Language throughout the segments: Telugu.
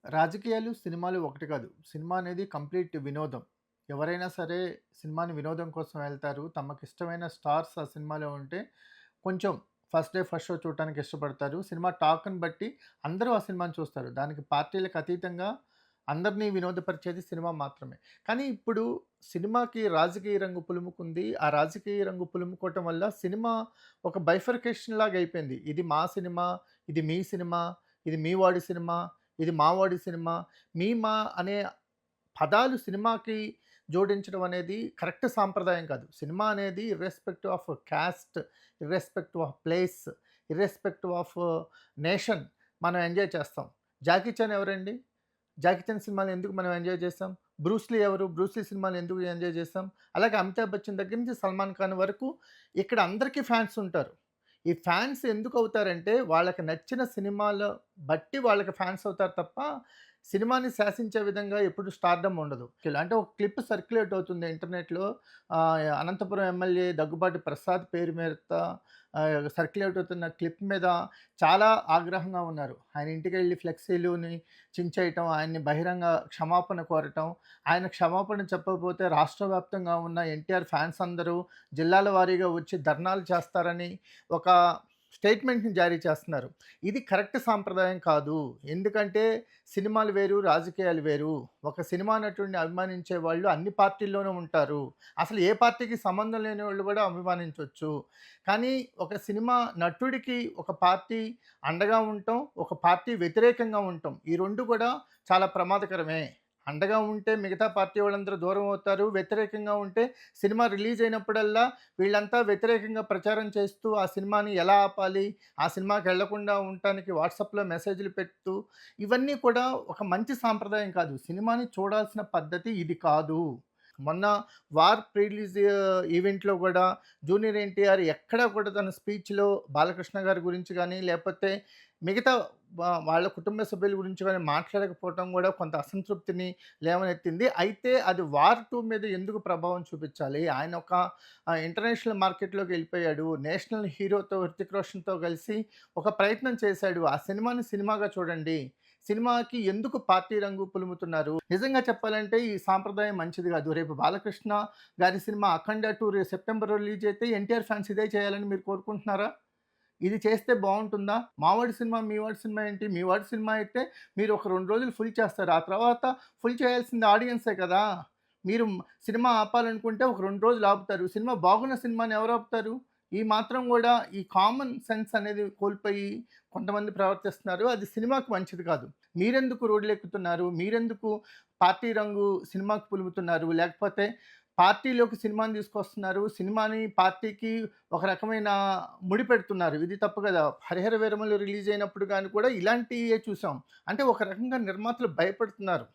రాజకీయాలు, సినిమాలు ఒకటి కాదు. సినిమా అనేది కంప్లీట్ వినోదం. ఎవరైనా సరే సినిమాని వినోదం కోసం వెళ్తారు. తమకిష్టమైన స్టార్స్ ఆ సినిమాలో ఉంటే కొంచెం ఫస్ట్ డే, ఫస్ట్ షో చూడటానికి ఇష్టపడతారు. సినిమా టాక్‌ని బట్టి అందరూ ఆ సినిమాని చూస్తారు. దానికి పార్టీలకు అతీతంగా అందరిని వినోదపరిచేది సినిమా మాత్రమే. కానీ ఇప్పుడు సినిమాకి రాజకీయ రంగు పులుముకుంది. ఆ రాజకీయ రంగు పులుముకోవటం వల్ల సినిమా ఒక బైఫర్కేషన్ లాగా అయిపోయింది. ఇది మా సినిమా, ఇది మీ సినిమా, ఇది మీ వాడి సినిమా, ఇది మావాడి సినిమా, మీ, మా అనే పదాలు సినిమాకి జోడించడం అనేది కరెక్ట్ సాంప్రదాయం కాదు. సినిమా అనేది irrespective of caste, irrespective of place, irrespective of nation మనం ఎంజాయ్ చేస్తాం. 'జాకీ చాన్' ఎవరండి? 'జాకీ చాన్' సినిమాలు ఎందుకు మనం ఎంజాయ్ చేసాం? 'బ్రూస్ లీ' ఎవరు? 'బ్రూస్ లీ' సినిమాలు ఎందుకు ఎంజాయ్ చేసాం? అలాగే 'అమితాబ్ బచ్చన్' దగ్గర నుంచి 'సల్మాన్ ఖాన్' వరకు ఇక్కడ అందరికీ ఫ్యాన్స్ ఉంటారు. ఈ ఫ్యాన్స్ ఎందుకవుతారంటే, వాళ్ళకి నచ్చిన సినిమాల బట్టి వాళ్ళకి ఫ్యాన్స్ అవుతారు తప్ప, సినిమాని శాసించే విధంగా ఎప్పుడు స్టార్డమ్ ఉండదు. అంటే ఒక క్లిప్ సర్క్యులేట్ అవుతుంది ఇంటర్నెట్‌లో. అనంతపురం ఎమ్మెల్యే దగ్గుబాటి ప్రసాద్ పేరు మీద సర్క్యులేట్ అవుతున్న క్లిప్ మీద చాలా ఆగ్రహంగా ఉన్నారు. ఆయన ఇంటికెళ్ళి ఫ్లెక్సీలుని చించేయటం, ఆయన్ని బహిరంగ క్షమాపణ కోరటం, ఆయన క్షమాపణ చెప్పకపోతే రాష్ట్ర వ్యాప్తంగా ఉన్న ఎన్టీఆర్ ఫ్యాన్స్ అందరూ జిల్లాల వారీగా వచ్చి ధర్నాలు చేస్తారని ఒక స్టేట్మెంట్‌ని జారీ చేస్తున్నారు. ఇది కరెక్ట్ సాంప్రదాయం కాదు. ఎందుకంటే సినిమాలు వేరు, రాజకీయాలు వేరు. ఒక సినిమా నటుడిని అభిమానించే వాళ్ళు అన్ని పార్టీల్లోనూ ఉంటారు. అసలు ఏ పార్టీకి సంబంధం లేని వాళ్ళు కూడా అభిమానించొచ్చు. కానీ ఒక సినిమా నటుడికి ఒక పార్టీ అండగా ఉండటం, ఒక పార్టీ వ్యతిరేకంగా ఉండటం ఈ 2 కూడా చాలా ప్రమాదకరమే. అండగా ఉంటే మిగతా పార్టీ వాళ్ళందరూ దూరం అవుతారు. వ్యతిరేకంగా ఉంటే సినిమా రిలీజ్ అయినప్పుడల్లా వీళ్ళంతా వ్యతిరేకంగా ప్రచారం చేస్తూ ఆ సినిమాని ఎలా ఆపాలి, ఆ సినిమాకెళ్ళకుండా ఉండటానికి వాట్సాప్‌లో మెసేజ్‌లు పెడుతూ ఇవన్నీ కూడా ఒక మంచి సాంప్రదాయం కాదు. సినిమాని చూడాల్సిన పద్ధతి ఇది కాదు. మొన్న 'వార్' ప్రీ రిలీజ్ ఈవెంట్‌లో గూడా జూనియర్ ఎన్టీఆర్ ఎక్కడా కూడా తన స్పీచ్‌లో బాలకృష్ణ గారి గురించి గానీ, లేపోతే మిగతా వాళ్ళ కుటుంబ సభ్యుల గురించి గానీ మాట్లాడకపోవటం గూడా కొంత అసంతృప్తిని లేవనెత్తింది. అయితే అది 'వార్ 2' మీద ఎందుకు ప్రభావం చూపిచ్చాలి? ఆయన ఒక ఇంటర్నేషనల్ మార్కెట్‌లోకెళ్ళిపోయాడు. నేషనల్ హీరోతో 'హృతిక్ రోషన్‌తో' కలిసి ఒక ప్రయత్నం చేశాడు. ఆ సినిమాని సినిమాగా చూడండి. సినిమాకి ఎందుకు పార్టీ రంగు పులుముతున్నారు? నిజంగా చెప్పాలంటే ఈ సాంప్రదాయం మంచిది గాదు. రేపు బాలకృష్ణ గారి సినిమా 'అఖండ 2' సెప్టెంబర్‌లో రిలీజ్ అయితే ఎన్టీఆర్ ఫ్యాన్స్ ఇదే చేయాలని మీరు కోరుకుంటున్నారా? ఇది చేస్తే బావుంటుందా? మావాడి సినిమా, మీ వాడి సినిమా ఏంటి? మీ వాడి సినిమా అయితే మీరు ఒక 2 రోజులు ఫుల్ చేస్తారు. ఆ తర్వాత ఫుల్ చేయాల్సింది ఆడియన్సే కదా! మీరు సినిమా ఆపాలనుకుంటే ఒక 2 రోజులు ఆపుతారు. సినిమా బాగున్న సినిమాని ఎవరు ఆపుతారు? ఈ మాత్రం గూడా ఈ కామన్ సెన్స్ అనేది కోల్పోయి కొంతమంది ప్రవర్తిస్తున్నారు. అది సినిమాకి మంచిది కాదు. మీరెందుకు రోడ్లెక్కుతున్నారు? మీరెందుకు పార్టీ రంగు సినిమాకి పులుముతున్నారు? లేకపోతే పార్టీలోకి సినిమాని తీసుకొస్తున్నారు. సినిమాని పార్టీకి ఒక రకమైన ముడిపెడుతున్నారు. ఇది తప్పు గదా! 'హరిహర వీరమల్లు' రిలీజ్ అయినప్పుడు గాని కూడా ఇలాంటియే చూసాం. అంటే ఒక రకంగా నిర్మాతలు భయపడుతున్నారు.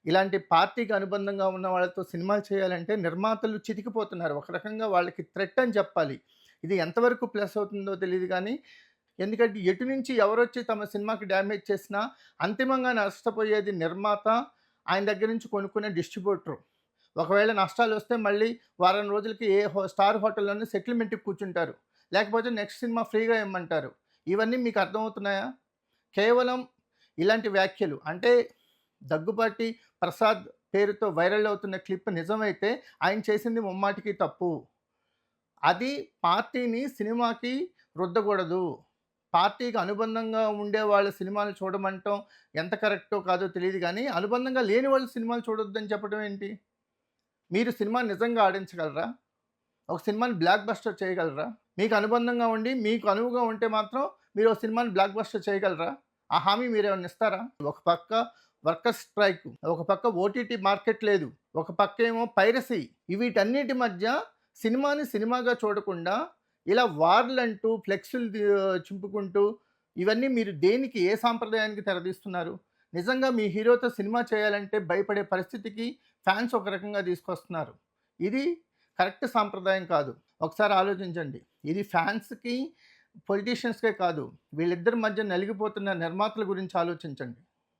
ఇలాంటి పార్టీకి అనుబంధంగా ఉన్న వాళ్ళతో సినిమాలు చేయాలంటే నిర్మాతలు చితికిపోతున్నారు. ఒక రకంగా వాళ్ళకి థ్రెట్ అని చెప్పాలి. ఇది ఎంతవరకు ప్లస్ అవుతుందో తెలీదు గానీ, ఎందుకంటే ఎటు నుంచి ఎవరొచ్చి తమ సినిమాకి డ్యామేజ్ చేసినా అంతిమంగా నష్టపోయేది నిర్మాత, ఆయన దగ్గర నుంచి కొనుక్కునే డిస్ట్రిబ్యూటరు. ఒకవేళ నష్టాలొస్తే మళ్ళీ వారం రోజులకి ఏ స్టార్ హోటల్‌లోనే సెటిల్‌మెంట్‌కి కూర్చుంటారు. లేకపోతే నెక్స్ట్ సినిమా ఫ్రీగా ఇమ్మంటారు. ఇవన్నీ మీకు అర్థమవుతున్నాయా? కేవలం ఇలాంటి వ్యాఖ్యలు అంటే దగ్గుబాటి ప్రసాద్ పేరుతో వైరల్ అవుతున్న క్లిప్ నిజమైతే ఆయన చేసింది ముమ్మాటికి తప్పు. అది పార్టీని సినిమాకి రుద్దకూడదు. పార్టీకి అనుబంధంగా ఉండే వాళ్ళ సినిమాలు చూడమంటం ఎంత కరెక్టో కాదో తెలీదు గానీ, అనుబంధంగా లేని వాళ్ళ సినిమాలు చూడొద్దని చెప్పడం ఏంటి? మీరు సినిమాని నిజంగా ఆడించగలరా? ఒక సినిమాని బ్లాక్ బస్టర్ చేయగలరా? మీకు అనుబంధంగా ఉండి, మీకు అనువుగా ఉంటే మాత్రం మీరు ఒక సినిమాని బ్లాక్ బస్టర్ చేయగలరా? ఆ హామీ మీరేమన్నా ఇస్తారా? ఒక పక్క వర్కర్స్ స్ట్రైక్, ఒక పక్క ఓటీటీ మార్కెట్ లేదు, ఒక పక్కేమో పైరసీ. వీటన్నిటి మధ్య సినిమాని సినిమాగా చూడకుండా ఇలా వార్లంటూ ఫ్లెక్సులు చింపుకుంటూ ఇవన్నీ మీరు దేనికి ఏ సాంప్రదాయానికి తెరదీస్తున్నారు? నిజంగా మీ హీరోతో సినిమా చేయాలంటే భయపడే పరిస్థితికి ఫ్యాన్స్ ఒక రకంగా తీసుకొస్తున్నారు. ఇది కరెక్ట్ సాంప్రదాయం కాదు. ఒకసారి ఆలోచించండి. ఇది ఫ్యాన్స్‌కి, పొలిటీషియన్స్‌కే కాదు. వీళ్ళిద్దరి మధ్య నలిగిపోతున్న నిర్మాతల గురించి ఆలోచించండి.